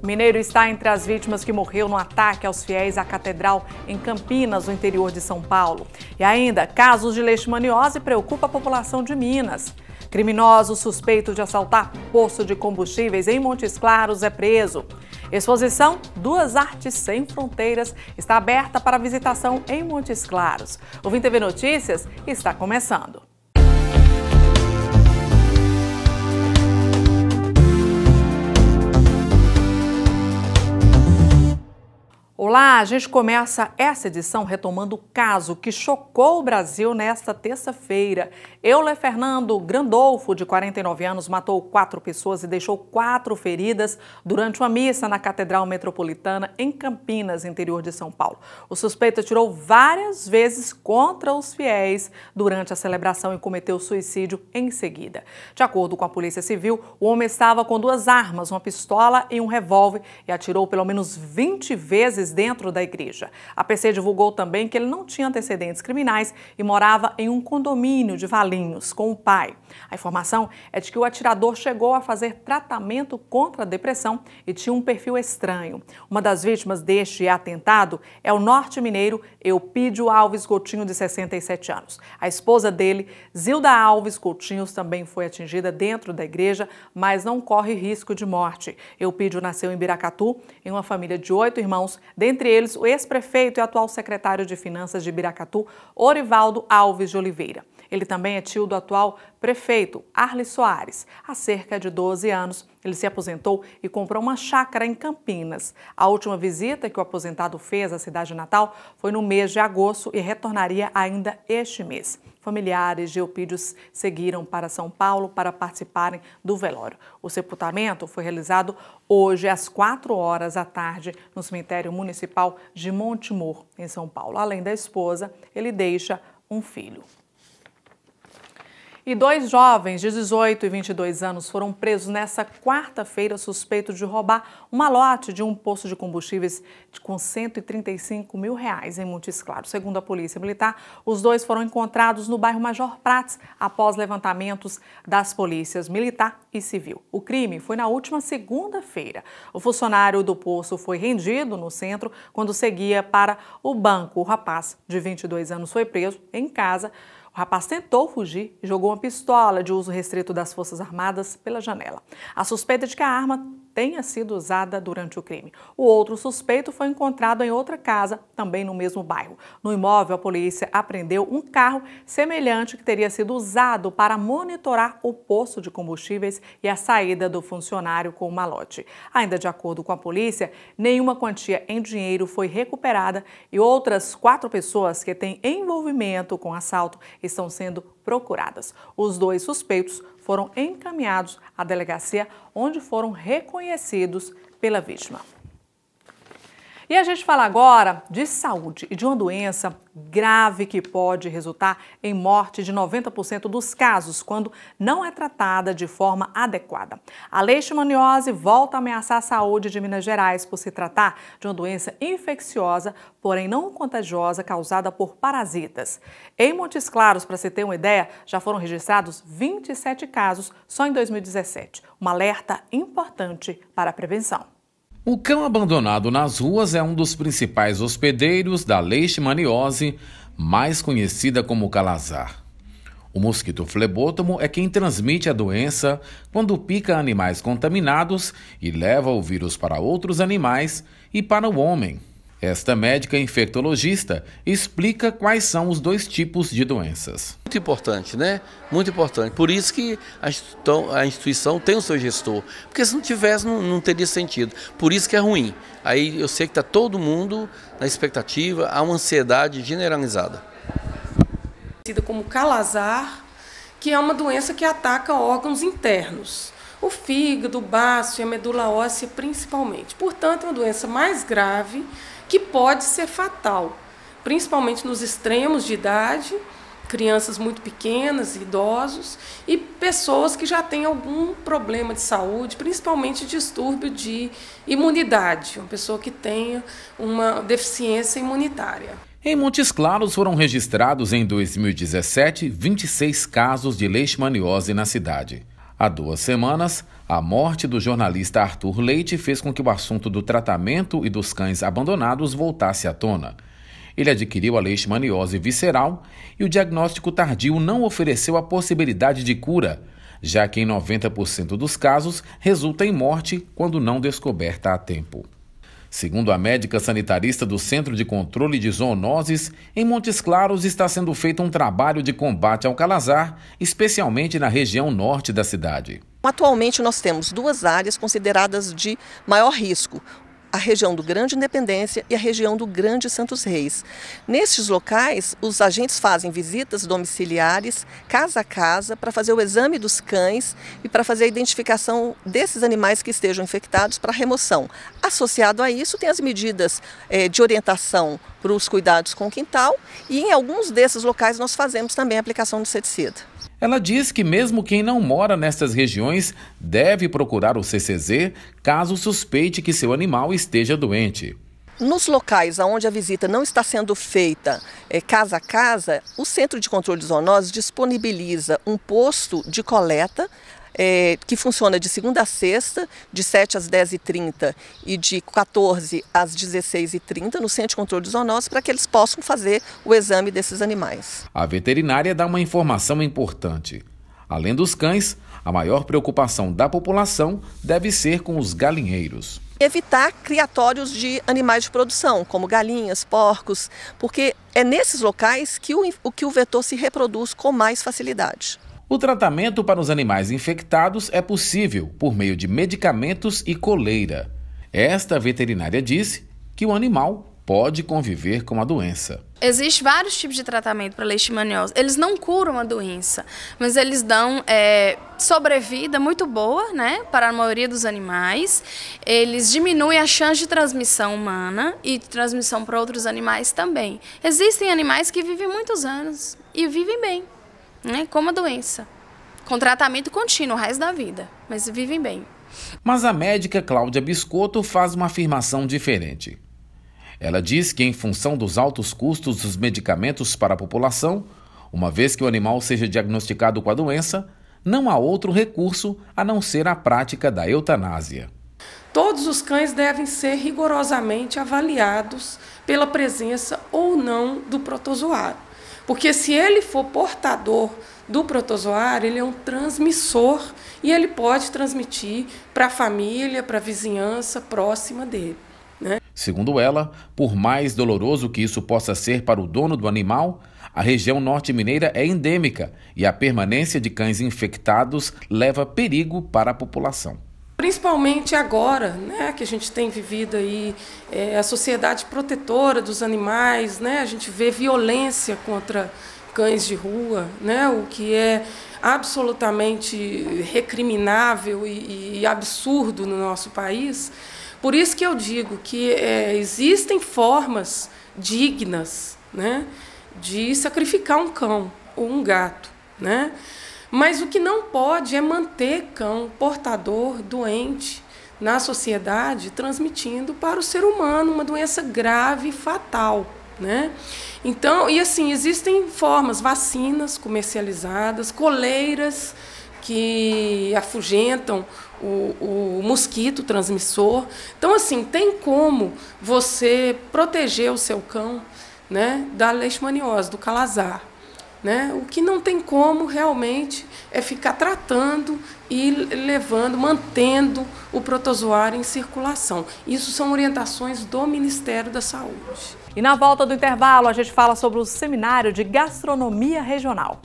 Mineiro está entre as vítimas que morreu no ataque aos fiéis à Catedral em Campinas, no interior de São Paulo. E ainda, casos de leishmaniose preocupam a população de Minas. Criminoso suspeito de assaltar poço de combustíveis em Montes Claros é preso. Exposição Duas Artes Sem Fronteiras está aberta para visitação em Montes Claros. O Vim TV Notícias está começando. Olá, a gente começa essa edição retomando o caso que chocou o Brasil nesta terça-feira. Euler Fernando Grandolfo, de 49 anos, matou 4 pessoas e deixou 4 feridas durante uma missa na Catedral Metropolitana em Campinas, interior de São Paulo. O suspeito atirou várias vezes contra os fiéis durante a celebração e cometeu suicídio em seguida. De acordo com a Polícia Civil, o homem estava com 2 armas, uma pistola e um revólver, e atirou pelo menos 20 vezes dentro da igreja. A PC divulgou também que ele não tinha antecedentes criminais e morava em um condomínio de Valinhos com o pai. A informação é de que o atirador chegou a fazer tratamento contra a depressão e tinha um perfil estranho. Uma das vítimas deste atentado é o norte-mineiro Eupídio Alves Coutinho, de 67 anos. A esposa dele, Zilda Alves Coutinho, também foi atingida dentro da igreja, mas não corre risco de morte. Eupídio nasceu em Biracatu, em uma família de 8 irmãos, dentre eles o ex-prefeito e atual secretário de Finanças de Biracatu, Orivaldo Alves de Oliveira. Ele também é tio do atual prefeito, Arli Soares. Há cerca de 12 anos, ele se aposentou e comprou uma chácara em Campinas. A última visita que o aposentado fez à cidade natal foi no mês de agosto e retornaria ainda este mês. Familiares de Eupídio seguiram para São Paulo para participarem do velório. O sepultamento foi realizado hoje às 16h no cemitério municipal de Montemor, em São Paulo. Além da esposa, ele deixa um filho. E 2 jovens de 18 e 22 anos foram presos nesta quarta-feira suspeitos de roubar um malote de um poço de combustíveis com R$135 mil em Montes Claros. Segundo a Polícia Militar, os 2 foram encontrados no bairro Major Prats após levantamentos das polícias militar e civil. O crime foi na última segunda-feira. O funcionário do poço foi rendido no centro quando seguia para o banco. O rapaz de 22 anos foi preso em casa. O rapaz tentou fugir e jogou uma pistola de uso restrito das Forças Armadas pela janela. A suspeita de que a arma tenha sido usada durante o crime. O outro suspeito foi encontrado em outra casa, também no mesmo bairro. No imóvel, a polícia apreendeu um carro semelhante que teria sido usado para monitorar o poço de combustíveis e a saída do funcionário com o malote. Ainda de acordo com a polícia, nenhuma quantia em dinheiro foi recuperada e outras 4 pessoas que têm envolvimento com assalto estão sendo procuradas. Os 2 suspeitos foram encaminhados à delegacia, onde foram reconhecidos pela vítima. E a gente fala agora de saúde e de uma doença grave que pode resultar em morte de 90% dos casos quando não é tratada de forma adequada. A leishmaniose volta a ameaçar a saúde de Minas Gerais por se tratar de uma doença infecciosa, porém não contagiosa, causada por parasitas. Em Montes Claros, para se ter uma ideia, já foram registrados 27 casos só em 2017. Um alerta importante para a prevenção. O cão abandonado nas ruas é um dos principais hospedeiros da leishmaniose, mais conhecida como calazar. O mosquito flebótomo é quem transmite a doença quando pica animais contaminados e leva o vírus para outros animais e para o homem. Esta médica infectologista explica quais são os 2 tipos de doenças. Muito importante, né? Muito importante. Por isso que a instituição tem o seu gestor. Porque se não tivesse, não teria sentido. Por isso que é ruim. Aí eu sei que está todo mundo na expectativa, há uma ansiedade generalizada. Conhecida como calazar, que é uma doença que ataca órgãos internos. O fígado, o baço e a medula óssea principalmente. Portanto, é uma doença mais grave que pode ser fatal, principalmente nos extremos de idade, crianças muito pequenas, idosos e pessoas que já têm algum problema de saúde, principalmente distúrbio de imunidade, uma pessoa que tenha uma deficiência imunitária. Em Montes Claros foram registrados em 2017 26 casos de leishmaniose na cidade. Há 2 semanas, a morte do jornalista Arthur Leite fez com que o assunto do tratamento e dos cães abandonados voltasse à tona. Ele adquiriu a leishmaniose visceral e o diagnóstico tardio não ofereceu a possibilidade de cura, já que em 90% dos casos resulta em morte quando não descoberta a tempo. Segundo a médica sanitarista do Centro de Controle de Zoonoses, em Montes Claros está sendo feito um trabalho de combate ao calazar, especialmente na região norte da cidade. Atualmente nós temos 2 áreas consideradas de maior risco. A região do Grande Independência e a região do Grande Santos Reis. Nestes locais, os agentes fazem visitas domiciliares, casa a casa, para fazer o exame dos cães e para fazer a identificação desses animais que estejam infectados para remoção. Associado a isso, tem as medidas de orientação para os cuidados com o quintal e em alguns desses locais nós fazemos também a aplicação de inseticida. Ela diz que mesmo quem não mora nestas regiões deve procurar o CCZ caso suspeite que seu animal esteja doente. Nos locais onde a visita não está sendo feita casa a casa, o Centro de Controle de Zoonoses disponibiliza um posto de coleta que funciona de segunda a sexta, de 7 às 10h30 e de 14 às 16h30 no Centro de Controle de Zoonoses para que eles possam fazer o exame desses animais. A veterinária dá uma informação importante. Além dos cães, a maior preocupação da população deve ser com os galinheiros. Evitar criatórios de animais de produção, como galinhas, porcos, porque é nesses locais que o vetor se reproduz com mais facilidade. O tratamento para os animais infectados é possível por meio de medicamentos e coleira. Esta veterinária disse que o animal pode conviver com a doença. Existem vários tipos de tratamento para leishmaniose. Eles não curam a doença, mas eles dão sobrevida muito boa, né, para a maioria dos animais. Eles diminuem a chance de transmissão humana e de transmissão para outros animais também. Existem animais que vivem muitos anos e vivem bem, né, com a doença, com tratamento contínuo o resto da vida, mas vivem bem. Mas a médica Cláudia Biscotto faz uma afirmação diferente. Ela diz que, em função dos altos custos dos medicamentos para a população, uma vez que o animal seja diagnosticado com a doença, não há outro recurso a não ser a prática da eutanásia. Todos os cães devem ser rigorosamente avaliados pela presença ou não do protozoário. Porque se ele for portador do protozoário, ele é um transmissor e ele pode transmitir para a família, para a vizinhança próxima dele, né? Segundo ela, por mais doloroso que isso possa ser para o dono do animal, a região norte mineira é endêmica e a permanência de cães infectados leva perigo para a população. Principalmente agora, né, que a gente tem vivido aí a sociedade protetora dos animais, né, a gente vê violência contra cães de rua, né, o que é absolutamente recriminável e absurdo no nosso país. Por isso que eu digo que existem formas dignas, né, de sacrificar um cão ou um gato, né? Mas o que não pode é manter cão portador, doente, na sociedade, transmitindo para o ser humano uma doença grave e fatal, né? Então, e assim, existem formas, vacinas comercializadas, coleiras que afugentam o mosquito transmissor. Então, assim, tem como você proteger o seu cão, né, da leishmaniose, do calazar, né? O que não tem como realmente é ficar tratando e levando, mantendo o protozoário em circulação. Isso são orientações do Ministério da Saúde. E na volta do intervalo a gente fala sobre o seminário de gastronomia regional.